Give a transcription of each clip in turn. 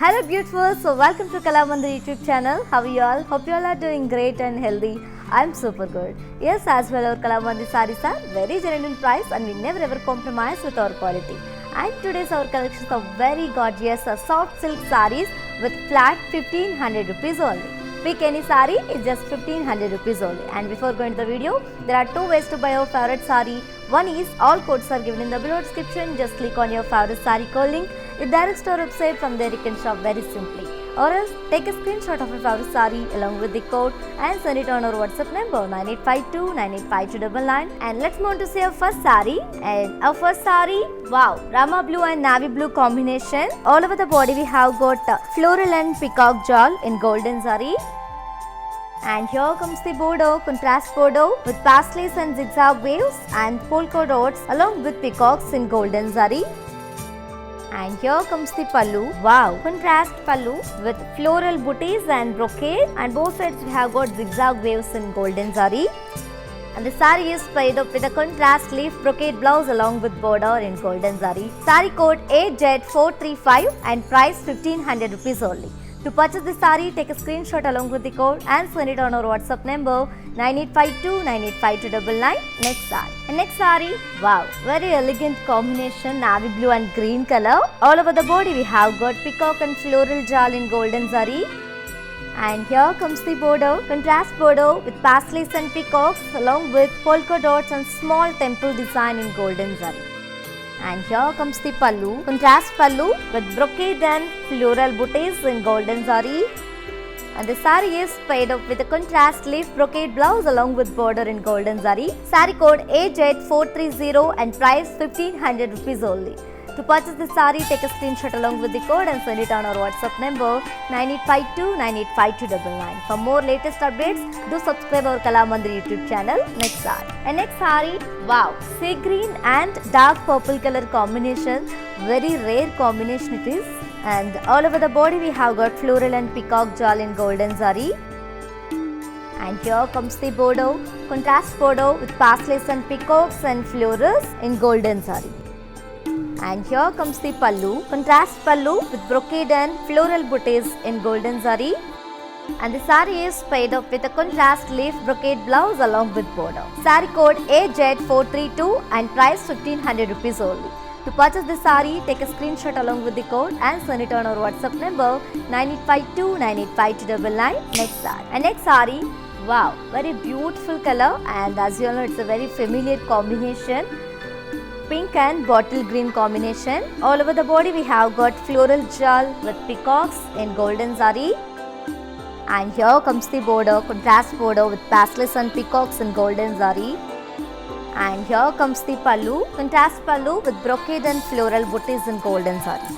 Hello beautiful, so welcome to Kalamandir YouTube channel. How are you all? Hope you all are doing great and healthy. I'm super good. Yes, as well our Kalamandir sarees are very genuine price and we never ever compromise with our quality. And today's our collections of very gorgeous soft silk sarees with flat 1500 rupees only. Pick any saree, it's just 1500 rupees only. And before going to the video, there are two ways to buy your favorite saree. One is all codes are given in the below description. Just click on your favorite saree code link. It directs to our website. From there you can shop very simply. Or else take a screenshot of your favorite saree along with the code and send it on our WhatsApp number 9852 985299. And let's move on to see our first saree. And our first saree, wow, Rama blue and navy blue combination. All over the body we have got floral and peacock jewel in golden saree. And here comes the border, contrast border with paisleys and zigzag waves and polka dots along with peacocks in golden zari. And here comes the pallu. Wow, contrast pallu with floral booties and brocade, and both sides we have got zigzag waves in golden zari. And the saree is sprayed up with a contrast leaf brocade blouse along with border in golden zari. Saree code AZ435 and price 1500 rupees only. To purchase this saree, take a screenshot along with the code and send it on our WhatsApp number 9852 985299. Next saree. And next saree, wow, very elegant combination, navy blue and green color. All over the body we have got peacock and floral jewel in golden zari. And here comes the border, contrast border with paisleys and peacocks along with polka dots and small temple design in golden zari. And here comes the pallu, contrast pallu with brocade and floral booties in golden zari. And the saree is paired up with a contrast leaf brocade blouse along with border in golden zari. Saree code AZ430 and price 1500 rupees only. To purchase this saree, take a screenshot along with the code and send it on our WhatsApp number 9852 985299. For more latest updates, do subscribe our Kalamandir YouTube channel. Next saree. And next saree, wow, sea green and dark purple color combination. Very rare combination it is. And all over the body we have got floral and peacock jewel in golden zari. And here comes the border, contrast border with paisleys and peacocks and florals in golden zari. And here comes the pallu, contrast pallu with brocade and floral booties in golden zari. And the saree is paired up with a contrast leaf brocade blouse along with border. Saree code AZ432 and price 1500 rupees only. To purchase this saree, take a screenshot along with the code and send it on our WhatsApp number 9852 985299. Next saree. And next saree, wow, very beautiful color, and as you all know, it's a very familiar combination. Pink and bottle green combination. All over the body we have got floral jewel with peacocks in golden zari. And here comes the border, contrast border with paisleys and peacocks in golden zari. And here comes the pallu, contrast pallu with brocade and floral booties in golden zari.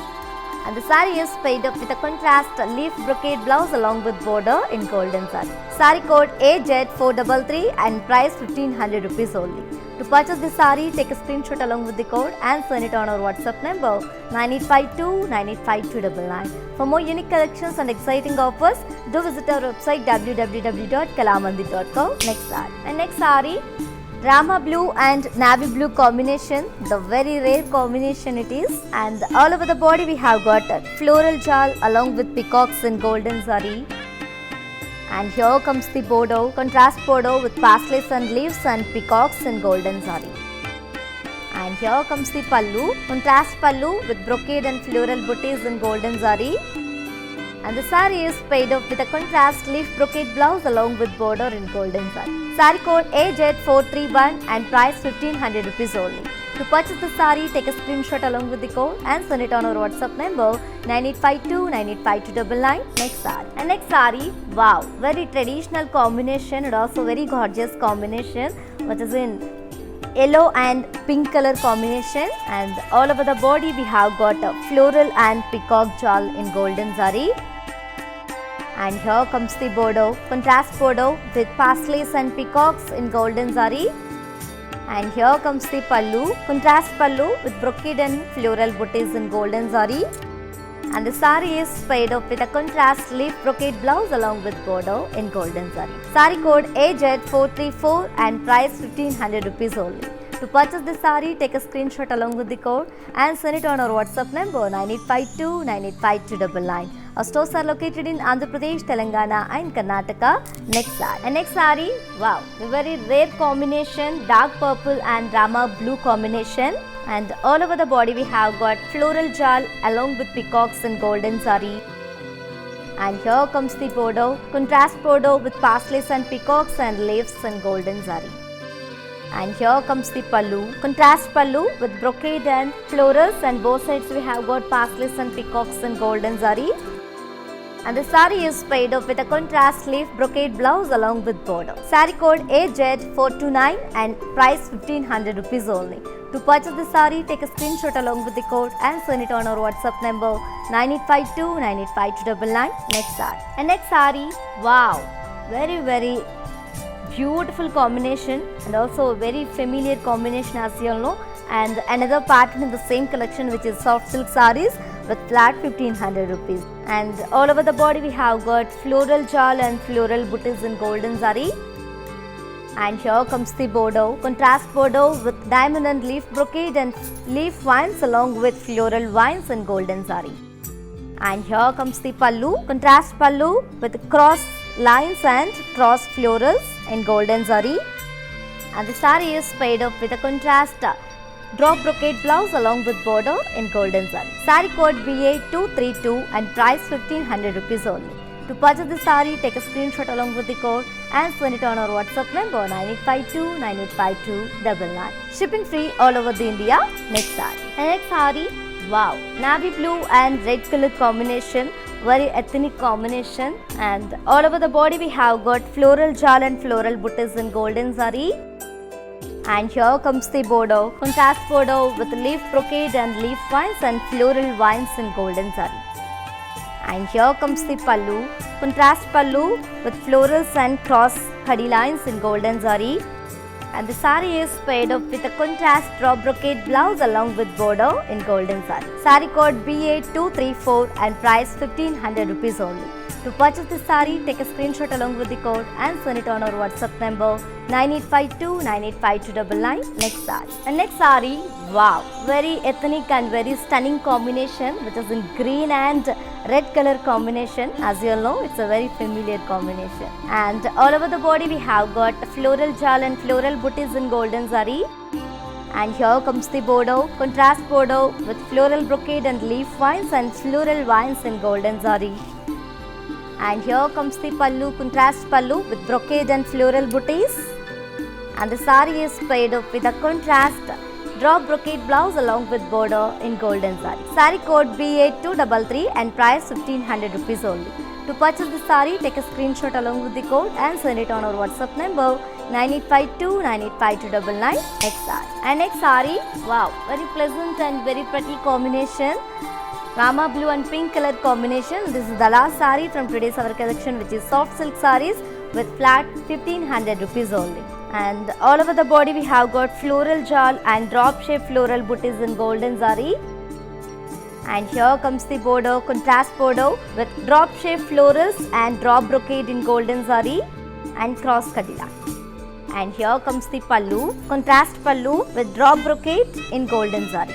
And the saree is paired up with a contrast leaf brocade blouse along with border in golden zari. Saree code AZ433 and price 1500 rupees only. To purchase this saree, take a screenshot along with the code and send it on our WhatsApp number 9852 985299. For more unique collections and exciting offers, do visit our website www.kalamandir.com. Next saree. And next saree, Rama blue and navy blue combination. The very rare combination it is. And all over the body we have got floral jewel along with peacocks in golden zari. And here comes the border, contrast border with paisleys and leaves and peacocks in golden zari. And here comes the pallu, contrast pallu with brocade and floral booties in golden zari. And the saree is paired up with a contrast leaf brocade blouse along with border in golden zari. Saree code AZ431 and price 1500 rupees only. To purchase the saree, take a screenshot along with the code and send it on our WhatsApp number 9852 985299. Next saree. And next saree, wow, very traditional combination and also very gorgeous combination, which is in yellow and pink color combination. And all over the body we have got a floral and peacock jewel in golden zari. And here comes the border, contrast border with paisleys and peacocks in golden zari. And here comes the pallu, contrast pallu with brocade and floral booties in golden zari. And the saree is paired up with a contrast leaf brocade blouse along with border in golden zari. Saree code AZ434 and price 1500 rupees only. To purchase this saree, take a screenshot along with the code and send it on our WhatsApp number 9852985299. Our stores are located in Andhra Pradesh, Telangana and Karnataka. Next saree. And next saree, wow, a very rare combination, dark purple and Rama blue combination. And all over the body we have got floral jal along with peacocks and golden saree. And here comes the border, contrast border with parsleys and peacocks and leaves and golden saree. And here comes the pallu, contrast pallu with brocade and florals, and both sides we have got parsleys and peacocks and golden zari. And the saree is paired up with a contrast leaf brocade blouse along with border. Saree code AZ429 and price 1500 rupees only. To purchase the saree, take a screenshot along with the code and send it on our WhatsApp number 9852985299. Next saree. And next saree, wow, very beautiful combination and also a very familiar combination as you all know, and another pattern in the same collection which is soft silk sarees with flat 1500 rupees. And all over the body we have got floral jal and floral booties in golden zari. And here comes the border, contrast border with diamond and leaf brocade and leaf vines along with floral vines in golden zari. And here comes the pallu, contrast pallu with cross lines and cross florals in golden zari. And the saree is paired up with a contrast drop brocade blouse along with border in golden zari. Saree code BA232 and price 1500 rupees only. To purchase the saree, take a screenshot along with the code and send it on our WhatsApp number 9852985299. Shipping free all over the India. Next saree. And next saree, wow, navy blue and red color combination, very ethnic combination, and all over the body we have got floral jal and floral booties in golden zari. And here comes the border, contrast border with leaf brocade and leaf vines and floral vines in golden zari. And here comes the pallu, contrast pallu with florals and cross khadi lines in golden zari. And the saree is paired up with a contrast drop brocade blouse along with border in golden saree. Saree code BA234 and price 1500 rupees only. To purchase this saree, take a screenshot along with the code and send it on our WhatsApp number 9852985299. Next saree. And next saree, wow, very ethnic and very stunning combination which is in green and red color combination. As you all know, it's a very familiar combination. And all over the body we have got floral jal and floral booties in golden zari. And here comes the border, contrast border with floral brocade and leaf vines and floral vines in golden zari. And here comes the pallu, contrast pallu with brocade and floral booties. And the saree is paired up with a contrast drop brocade blouse along with border in golden saree. Saree code BA233 and price 1500 rupees only. To purchase the saree, take a screenshot along with the code and send it on our WhatsApp number 9852985299. Next saree. And next saree, wow, very pleasant and very pretty combination. Rama blue and pink color combination. This is the last saree from today's our collection, which is soft silk sarees with flat 1500 rupees only. And all over the body we have got floral jal and drop shape floral booties in golden zari. And here comes the border, contrast border with drop shape florals and drop brocade in golden zari and cross kadila. And here comes the pallu, contrast pallu with drop brocade in golden zari.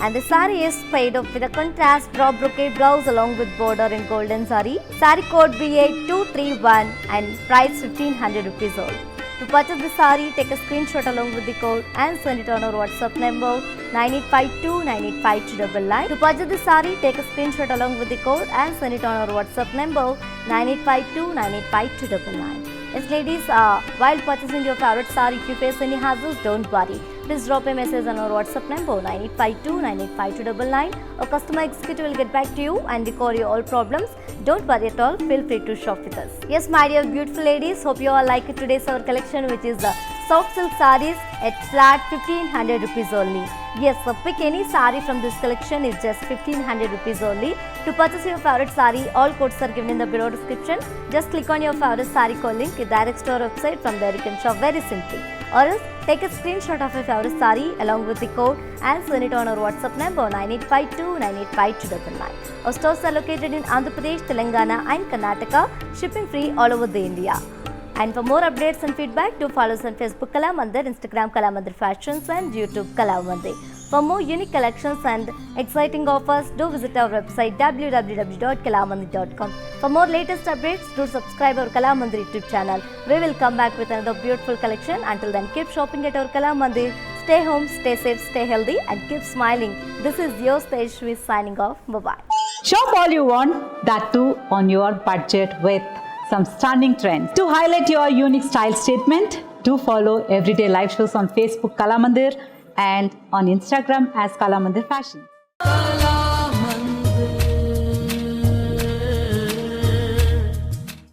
And the saree is paired up with a contrast drop brocade blouse along with border in golden zari. Saree code BA231 and price 1500 rupees only. To purchase the saree, take a screenshot along with the code and send it on our WhatsApp number 9852985299. To purchase the saree, take a screenshot along with the code and send it on our WhatsApp number 9852985299. Yes ladies, while purchasing your favorite saree, if you face any hassles, don't worry. Please drop a message on our WhatsApp number 9852985299. Our customer executive will get back to you and record your all problems. Don't worry at all, feel free to shop with us. Yes my dear beautiful ladies, hope you all like today's our collection, which is the soft silk sarees at flat 1500 rupees only. Yes, so pick any saree from this collection, is just 1500 rupees only. To purchase your favorite saree, all codes are given in the below description. Just click on your favorite saree code link, it directs to our website. From there you can shop very simply. Or else take a screenshot of your favorite saree along with the code and send it on our WhatsApp number 9852985299. Our stores are located in Andhra Pradesh, Telangana and Karnataka. Shipping free all over the India. And for more updates and feedback, do follow us on Facebook Kalamandir, Instagram Kalamandir Fashions and YouTube Kalamandir. For more unique collections and exciting offers, do visit our website www.kalamandir.com. For more latest updates, do subscribe our Kalamandir YouTube channel. We will come back with another beautiful collection. Until then, keep shopping at our Kalamandir. Stay home, stay safe, stay healthy and keep smiling. This is your Tejshri signing off. Bye-bye. Shop all you want, that too on your budget with some stunning trends. To highlight your unique style statement, do follow everyday live shows on Facebook Kalamandir and on Instagram as Kalamandir Fashion.